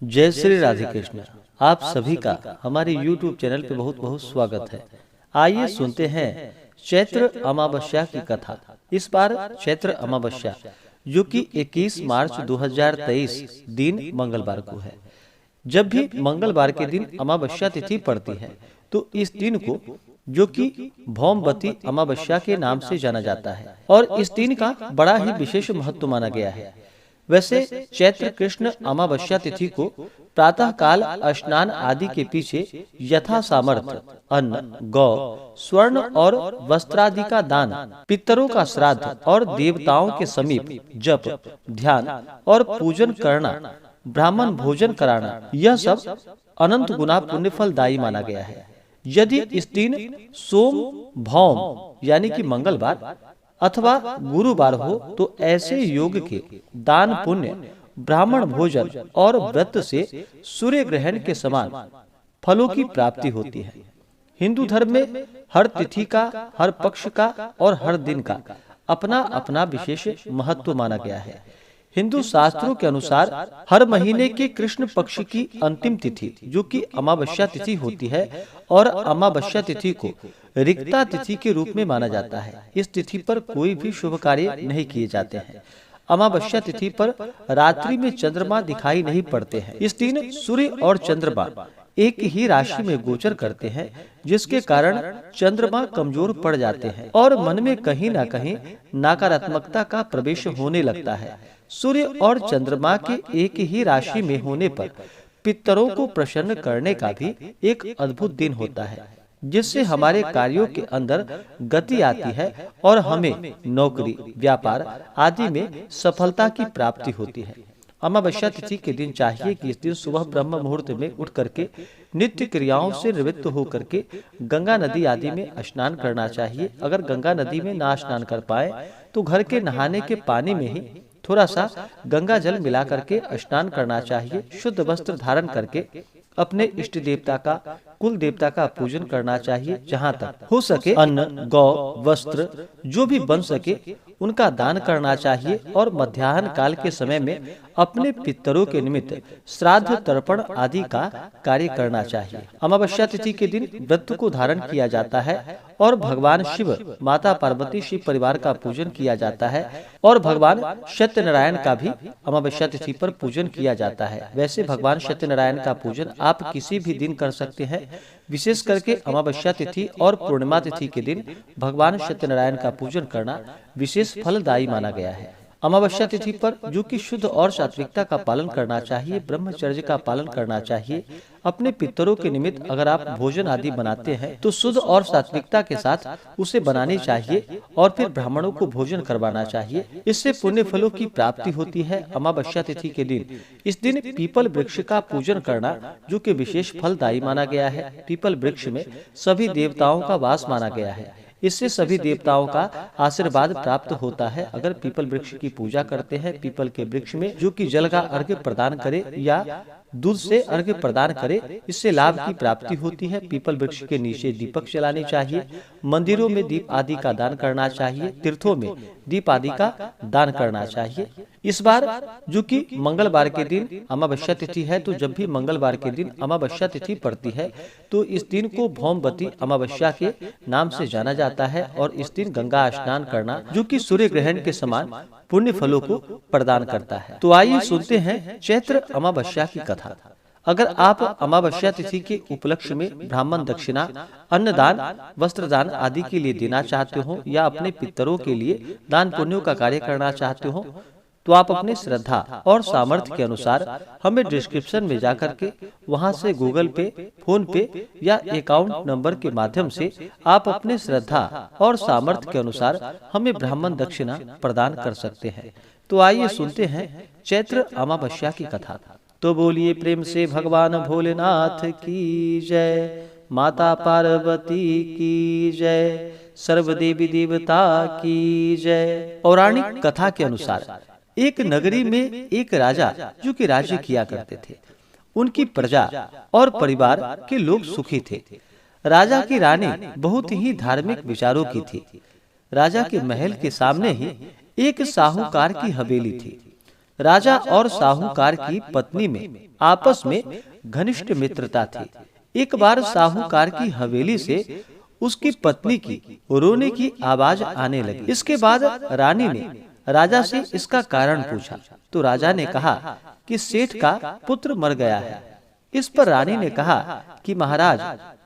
जय श्री राधे कृष्ण। आप सभी का हमारे YouTube चैनल पे बहुत बहुत स्वागत है। आइए सुनते हैं चैत्र अमावस्या की कथा। इस बार चैत्र अमावस्या जो कि 21 मार्च 2023 दिन मंगलवार को है। जब भी मंगलवार के दिन अमावस्या तिथि पड़ती है तो इस दिन को जो कि भौमवती अमावस्या के नाम से जाना जाता है और इस दिन का बड़ा ही विशेष महत्व माना गया है। वैसे चैत्र कृष्ण अमावस्या तिथि को प्रातः काल स्नान आदि के पीछे यथा सामर्थ्य अन्न, गौ, स्वर्ण और वस्त्रादि का दान, पितरों का श्राद्ध और देवताओं के समीप जप, ध्यान और पूजन करना, ब्राह्मण भोजन कराना, यह सब अनंत गुना पुण्य फलदायी माना गया है। यदि इस दिन सोम, भौम यानी कि मंगलवार अथवा गुरुवार हो तो ऐसे योग के दान, पुण्य, ब्राह्मण भोजन और व्रत से सूर्य ग्रहण के समान फलों की प्राप्ति होती है। हिंदू धर्म में हर तिथि का, हर पक्ष का और हर दिन का अपना अपना विशेष महत्व माना गया है। हिंदू शास्त्रों के अनुसार हर महीने के कृष्ण पक्ष की अंतिम तिथि जो कि अमावस्या तिथि होती है और अमावस्या तिथि को रिक्ता तिथि के रूप में माना जाता है। इस तिथि पर कोई भी शुभ कार्य नहीं किए जाते हैं। अमावस्या तिथि पर रात्रि में चंद्रमा दिखाई नहीं पड़ते हैं। इस दिन सूर्य और चंद्रमा एक ही राशि में गोचर करते हैं, जिसके कारण चंद्रमा कमजोर पड़ जाते हैं और मन में कहीं न कहीं नकारात्मकता का प्रवेश होने लगता है। सूर्य और चंद्रमा के एक ही राशि में होने पर पितरों को प्रसन्न करने का भी एक अद्भुत दिन होता है, जिससे हमारे कार्यों के अंदर गति आती है और हमें नौकरी, व्यापार आदि में सफलता की प्राप्ति होती है। अमावस्या तिथि के दिन चाहिए कि इस दिन सुबह ब्रह्म मुहूर्त में उठ करके नित्य क्रियाओं से निवृत्त होकर के गंगा नदी आदि में स्नान करना चाहिए। अगर गंगा नदी में ना स्नान कर पाए तो घर के नहाने के पानी में ही थोड़ा सा गंगा जल मिला करके स्नान करना चाहिए। शुद्ध वस्त्र धारण करके अपने इष्ट देवता का, कुल देवता का पूजन करना चाहिए। जहाँ तक हो सके अन्न, गौ, वस्त्र जो भी बन सके उनका दान करना चाहिए और मध्याह्न काल के समय में अपने पितरों के निमित्त श्राद्ध, तर्पण आदि का कार्य करना चाहिए। अमावस्या तिथि के दिन व्रत को धारण किया जाता है और भगवान शिव, माता पार्वती, शिव परिवार का पूजन किया जाता है और भगवान सत्यनारायण का भी अमावस्या तिथि पर पूजन किया जाता है। वैसे भगवान सत्यनारायण का पूजन आप किसी भी दिन कर सकते हैं। विशेष करके अमावस्या तिथि और पूर्णिमा तिथि के दिन भगवान सत्यनारायण का पूजन करना विशेष फलदायी माना गया है। अमावस्या तिथि पर जो कि शुद्ध और सात्विकता का पालन करना चाहिए, ब्रह्मचर्य का पालन करना चाहिए। अपने पितरों के निमित्त अगर आप भोजन आदि बनाते हैं तो शुद्ध और सात्विकता के साथ उसे बनानी चाहिए और फिर ब्राह्मणों को भोजन करवाना चाहिए। इससे पुण्य फलों की प्राप्ति होती है। अमावस्या तिथि के दिन इस दिन पीपल वृक्ष का पूजन करना जो कि विशेष फलदायी माना गया है। पीपल वृक्ष में सभी देवताओं का वास माना गया है। इससे सभी देवताओं का आशीर्वाद प्राप्त होता है। अगर पीपल वृक्ष की पूजा करते हैं, पीपल के वृक्ष में जो कि जल का अर्घ्य प्रदान करे या दूध से अर्घ्य प्रदान करे, इससे लाभ की प्राप्ति होती है। पीपल वृक्ष के नीचे दीपक जलाने चाहिए। मंदिरों में दीप आदि का दान करना चाहिए। तीर्थों में दीप आदि का दान करना चाहिए। इस बार जो कि मंगलवार के दिन अमावस्या तिथि है, तो जब भी मंगलवार के दिन अमावस्या तिथि पड़ती है तो इस दिन को भौमवती अमावस्या के नाम से जाना जाता है और इस दिन गंगा स्नान करना जो कि सूर्य ग्रहण के समान पुण्य फलों को प्रदान करता है। तो आइए सुनते हैं चैत्र अमावस्या की कथा। अगर आप अमावस्या तिथि के उपलक्ष्य में ब्राह्मण दक्षिणा, अन्नदान, वस्त्रदान आदि के लिए देना चाहते हो या अपने पितरों के लिए दान पुण्यों का कार्य करना चाहते हो तो आप अपने श्रद्धा और सामर्थ्य के अनुसार हमें डिस्क्रिप्शन में जाकर के वहां से गूगल पे, फोन पे या अकाउंट नंबर के माध्यम से आप अपने श्रद्धा और सामर्थ्य के अनुसार हमें ब्राह्मण दक्षिणा प्रदान कर सकते हैं। तो आइए सुनते हैं चैत्र अमावस्या की कथा। तो बोलिए प्रेम से भगवान भोलेनाथ की जय, माता पार्वती की जय, सर्व देवी देवता की जय। पौराणिक कथा के अनुसार एक नगरी में एक राजा जो कि राज्य किया करते थे। उनकी प्रजा और परिवार के लोग सुखी थे। राजा की रानी बहुत ही धार्मिक विचारों की थी। राजा के महल के सामने ही एक साहूकार की हवेली थी। राजा और साहूकार की पत्नी में आपस में घनिष्ठ मित्रता थी। एक बार साहूकार की हवेली से उसकी पत्नी की रोने की आवाज आने लगी। इसके बाद रानी ने राजा से इसका कारण पूछा तो राजा ने कहा कि सेठ का पुत्र मर गया है। इस पर रानी ने कहा कि महाराज,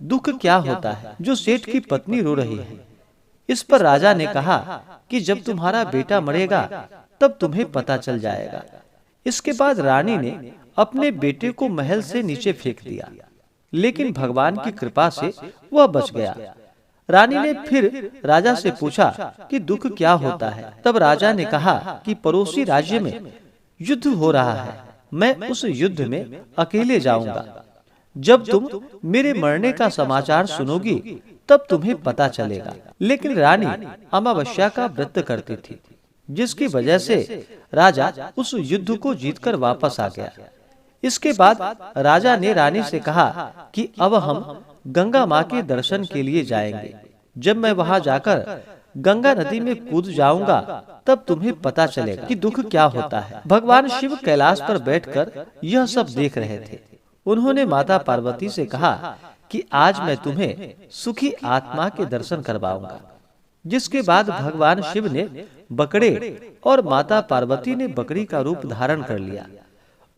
दुख क्या होता है जो सेठ की पत्नी रो रही है। इस पर राजा ने कहा कि जब तुम्हारा बेटा मरेगा तब तुम्हें पता चल जाएगा। इसके बाद रानी ने अपने बेटे को महल से नीचे फेंक दिया, लेकिन भगवान की कृपा से वह बच गया। रानी ने फिर राजा से पूछा कि दुख क्या होता है। तब राजा ने कहा कि पड़ोसी राज्य में युद्ध हो रहा है, मैं उस युद्ध में अकेले जाऊंगा। जब तुम मेरे मरने का समाचार सुनोगी तब तुम्हें पता चलेगा। लेकिन रानी अमावस्या का व्रत करती थी, जिसकी वजह से राजा उस युद्ध को जीतकर वापस आ गया। इसके बाद राजा ने रानी से कहा कि अब हम गंगा माँ के दर्शन के लिए जाएंगे। जब मैं वहां जाकर गंगा नदी में कूद जाऊंगा तब तुम्हें पता चलेगा कि दुख क्या होता है। भगवान शिव कैलाश पर बैठकर यह सब देख रहे थे। उन्होंने माता पार्वती से कहा कि आज मैं तुम्हें सुखी आत्मा के दर्शन करवाऊंगा। जिसके बाद भगवान शिव ने बकरे और माता पार्वती ने बकरी का रूप धारण कर लिया।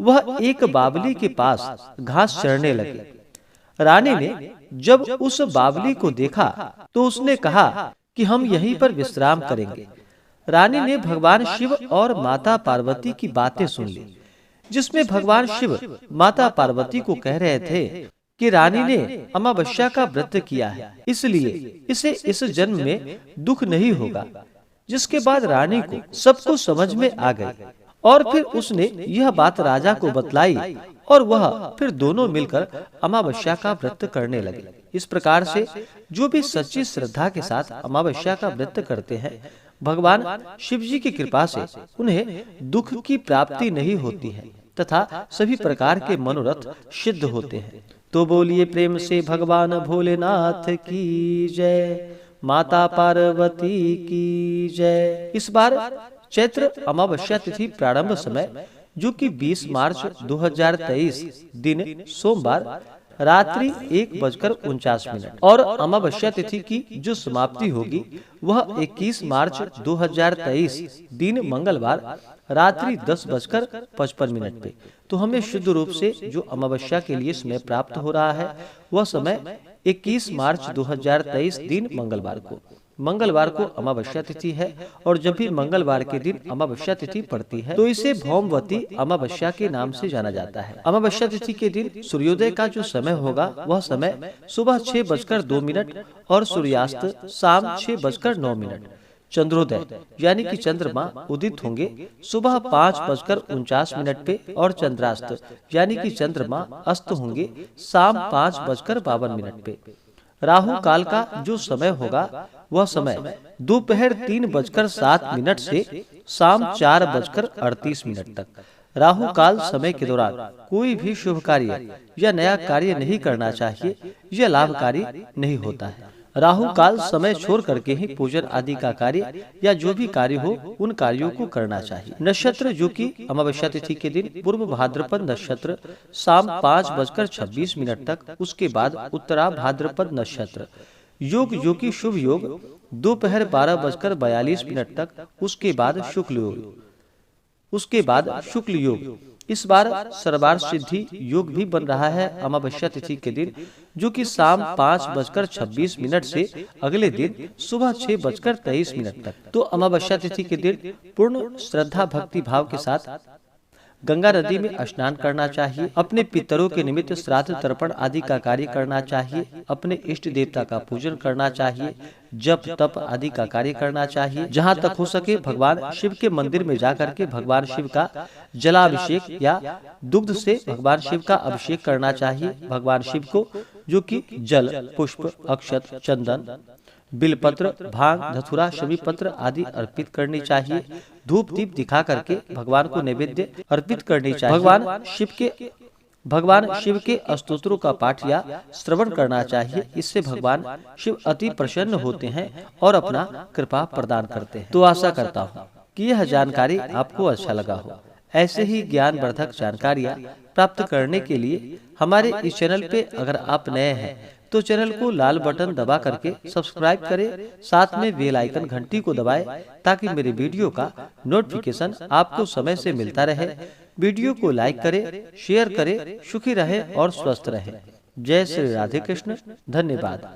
वह एक बावली के पास घास चरने लगे। रानी ने जब उस बावली को देखा तो उसने कहा कि हम यहीं पर विश्राम करेंगे। रानी ने भगवान शिव और माता पार्वती की बातें सुन ली, जिसमें भगवान शिव माता पार्वती को कह रहे थे कि रानी ने अमावस्या का व्रत किया है, इसलिए इसे इस जन्म में दुख नहीं होगा। जिसके बाद रानी को सब कुछ समझ में आ गई और फिर उसने यह बात राजा को बतलाई और वह फिर दोनों मिलकर अमावस्या का व्रत करने लगे। इस प्रकार से जो भी सच्ची श्रद्धा के साथ अमावस्या का व्रत करते हैं, भगवान शिव जी की कृपा से उन्हें दुख की प्राप्ति नहीं होती है तथा सभी प्रकार के मनोरथ सिद्ध होते हैं। तो बोलिए प्रेम से भगवान भोलेनाथ की जय, माता पार्वती की जय। इस बार चैत्र अमावस्या तिथि प्रारंभ समय जो कि 20 मार्च 2023 दिन सोमवार रात्रि 1:49 और अमावस्या तिथि की जो समाप्ति होगी वह 21 मार्च 2023 दिन मंगलवार रात्रि 10:55 पे। तो हमें शुद्ध रूप से जो अमावस्या के लिए समय प्राप्त हो रहा है वह समय 21 मार्च 2023 दिन मंगलवार को अमावस्या तिथि है। और जब भी मंगलवार के दिन अमावस्या तिथि पड़ती है तो इसे भौमवती अमावस्या के नाम से जाना जाता है। अमावस्या तिथि के दिन सूर्योदय का जो समय होगा वह समय सुबह 6:02 और सूर्यास्त शाम 6:09। चंद्रोदय यानी कि चंद्रमा उदित होंगे सुबह 5:49 पे और चंद्रास्त यानी कि चंद्रमा अस्त होंगे शाम 5:52 पे। राहु काल का जो समय होगा वह समय दोपहर 3:07 से शाम 4:38 तक। राहु काल समय के दौरान कोई भी शुभ कार्य या नया कार्य नहीं करना चाहिए, यह लाभकारी नहीं होता है। राहु काल समय छोड़ करके ही पूजन आदि का कार्य या जो भी कार्य हो उन कार्यों को करना चाहिए। नक्षत्र जो कि अमावस्या तिथि के दिन पूर्व भाद्रपद नक्षत्र शाम 5:26 तक, उसके बाद उत्तरा भाद्रपद नक्षत्र। योग जो कि शुभ योग दोपहर 12:42 तक, उसके बाद शुक्ल योग। इस बार सर्वार्थ सिद्धि योग भी बन रहा है अमावस्या तिथि के दिन, जो कि शाम 5:26 से अगले दिन सुबह 6:23 तक। तो अमावस्या तिथि के दिन पूर्ण श्रद्धा भक्ति भाव के साथ गंगा नदी में स्नान करना चाहिए। अपने पितरों के निमित्त श्राद्ध तर्पण आदि का कार्य करना चाहिए। अपने इष्ट देवता का पूजन करना चाहिए। जप तप आदि का कार्य करना चाहिए। जहाँ तक हो सके भगवान शिव के मंदिर में जाकर के भगवान शिव का जलाभिषेक या दुग्ध से भगवान शिव का अभिषेक करना चाहिए। भगवान शिव को जो कि जल, पुष्प, अक्षत, चंदन, बिलपत्र, भांग, धतूरा, शमी पत्र आदि अर्पित करनी चाहिए। धूप दीप दिखा करके भगवान को नैवेद्य अर्पित करनी चाहिए। भगवान शिव के स्तोत्रों का पाठ या श्रवण करना चाहिए। इससे भगवान शिव अति प्रसन्न होते हैं और अपना कृपा प्रदान करते हैं। तो आशा करता हूँ कि यह जानकारी आपको अच्छा लगा हो। ऐसे ही ज्ञानवर्धक जानकारियाँ प्राप्त करने के लिए हमारे इस चैनल पे अगर आप नए हैं तो चैनल को लाल बटन दबा करके सब्सक्राइब करें, साथ में बेल आइकन घंटी को दबाएं ताकि मेरे वीडियो का नोटिफिकेशन आपको समय से मिलता रहे। वीडियो को लाइक करें, शेयर करें, सुखी रहे और स्वस्थ रहे। जय श्री राधे कृष्ण। धन्यवाद।